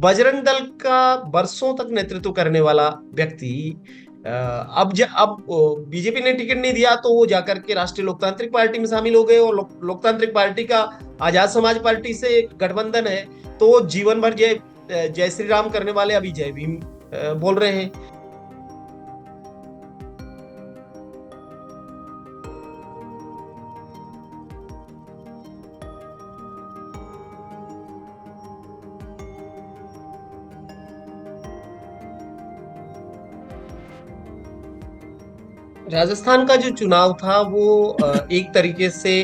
बजरंग दल का बरसों तक नेतृत्व करने वाला व्यक्ति अब बीजेपी ने टिकट नहीं दिया तो वो जाकर के राष्ट्रीय लोकतांत्रिक पार्टी में शामिल हो गए, और लोकतांत्रिक पार्टी का आजाद समाज पार्टी से गठबंधन है। तो वो जीवन भर जय जय श्री राम करने वाले अभी जय भीम बोल रहे हैं। राजस्थान का जो चुनाव था वो एक तरीके से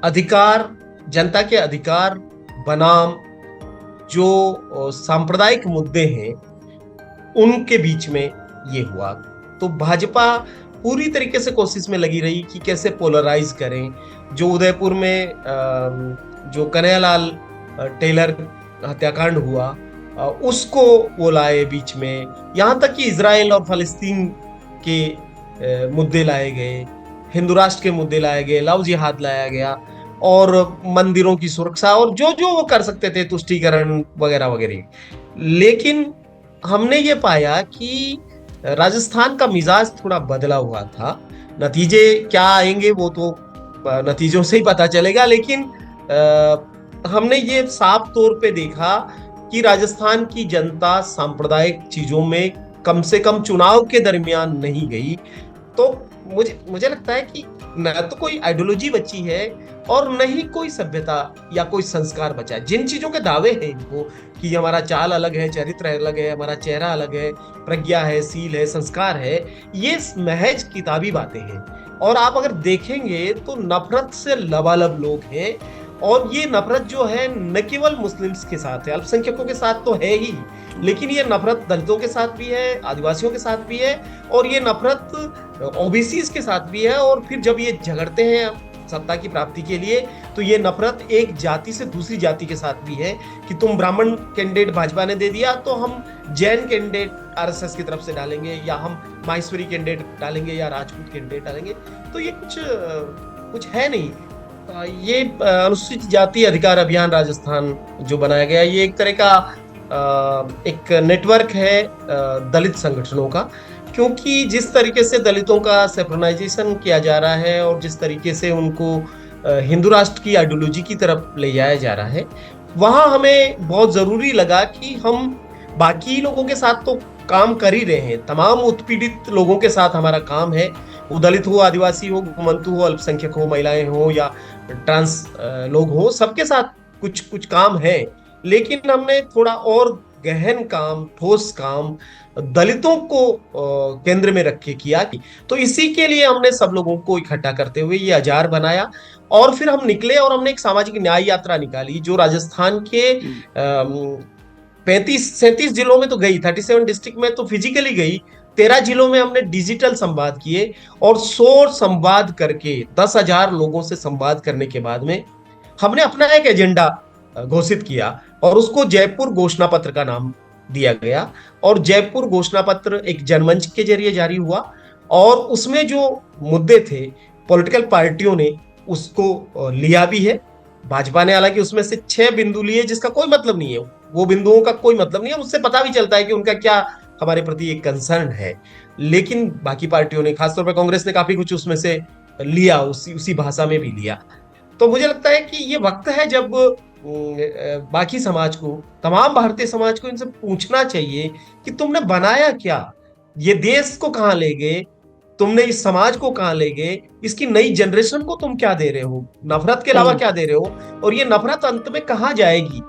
अधिकार, जनता के अधिकार बनाम जो सांप्रदायिक मुद्दे हैं उनके बीच में ये हुआ। तो भाजपा पूरी तरीके से कोशिश में लगी रही कि कैसे पोलराइज करें। जो उदयपुर में जो कन्हैयालाल टेलर हत्याकांड हुआ, उसको वो लाए बीच में। यहां तक कि इजराइल और फलस्तीन के मुद्दे लाए गए, हिंदू राष्ट्र के मुद्दे लाए गए, लव जिहाद लाया गया, और मंदिरों की सुरक्षा, और जो जो वो कर सकते थे, तुष्टीकरण वगैरह वगैरह। लेकिन हमने ये पाया कि राजस्थान का मिजाज थोड़ा बदला हुआ था। नतीजे क्या आएंगे वो तो नतीजों से ही पता चलेगा, लेकिन हमने ये साफ तौर पे देखा कि राजस्थान की जनता सांप्रदायिक चीजों में कम से कम चुनाव के दरमियान नहीं गई। तो मुझे लगता है कि न तो कोई आइडियोलॉजी बची है और न ही कोई सभ्यता या कोई संस्कार बचा है। जिन चीजों के दावे हैं इनको कि हमारा चाल अलग है, चरित्र अलग है, हमारा चेहरा अलग है, प्रज्ञा है, सील है, संस्कार है, ये महज किताबी बातें हैं। और आप अगर देखेंगे तो नफरत से लबालब लोग हैं। और ये नफरत जो है न केवल मुस्लिम्स के साथ है, अल्पसंख्यकों के साथ तो है ही, लेकिन ये नफरत दलितों के साथ भी है, आदिवासियों के साथ भी है, और ये नफरत ओबीसी के साथ भी है। और फिर जब ये झगड़ते हैं सत्ता की प्राप्ति के लिए, तो ये नफरत एक जाति से दूसरी जाति के साथ भी है कि तुम ब्राह्मण कैंडिडेट भाजपा ने दे दिया तो हम जैन कैंडिडेट आरएसएस की तरफ से डालेंगे, या हम माहेश्वरी कैंडिडेट डालेंगे, या राजपूत कैंडिडेट डालेंगे। तो ये कुछ है नहीं। ये अनुसूचित जाति अधिकार अभियान राजस्थान जो बनाया गया, ये एक तरह का एक नेटवर्क है दलित संगठनों का। क्योंकि जिस तरीके से दलितों का सेक्युलराइजेशन किया जा रहा है और जिस तरीके से उनको हिंदू राष्ट्र की आइडियोलॉजी की तरफ ले जाया जा रहा है, वहां हमें बहुत जरूरी लगा कि हम बाकी लोगों के साथ तो काम कर ही रहे हैं, तमाम उत्पीड़ित लोगों के साथ हमारा काम है, वो दलित हो, आदिवासी हो, घुमंतु हो, अल्पसंख्यक हो, महिलाएं हो, या ट्रांस लोग हो, सबके साथ कुछ कुछ काम है। लेकिन हमने थोड़ा और गहन काम, ठोस काम दलितों को केंद्र में रख के किया। तो इसी के लिए हमने सब लोगों को इकट्ठा करते हुए ये अजार बनाया, और फिर हम निकले और हमने एक सामाजिक न्याय यात्रा निकाली जो राजस्थान के 35-37 जिलों में तो गई, 37 डिस्ट्रिक्ट में तो फिजिकली गई, 13 जिलों में हमने डिजिटल संवाद किए, और 100 संवाद करके 10,000 लोगों से संवाद करने के बाद में हमने अपना एक एजेंडा घोषित किया, और उसको जयपुर घोषणा पत्र का नाम दिया गया। और जयपुर घोषणा पत्र एक जनमंच के जरिए जारी हुआ, और उसमें जो मुद्दे थे पॉलिटिकल पार्टियों ने उसको लिया भी है। भाजपा ने हालांकि उसमें से 6 बिंदु लिए जिसका कोई मतलब नहीं है, वो बिंदुओं का कोई मतलब नहीं है, उससे पता भी चलता है कि उनका क्या हमारे प्रति एक कंसर्न है। लेकिन बाकी पार्टियों ने, खासतौर पर कांग्रेस ने काफी कुछ उसमें से लिया, उसी भाषा में भी लिया। तो मुझे लगता है कि ये वक्त है जब बाकी समाज को, तमाम भारतीय समाज को इनसे पूछना चाहिए कि तुमने बनाया क्या, ये देश को कहां ले गए, तुमने इस समाज को कहां ले गए, इसकी नई जनरेशन को तुम क्या दे रहे हो, नफरत के अलावा क्या दे रहे हो, और ये नफरत अंत में कहां जाएगी।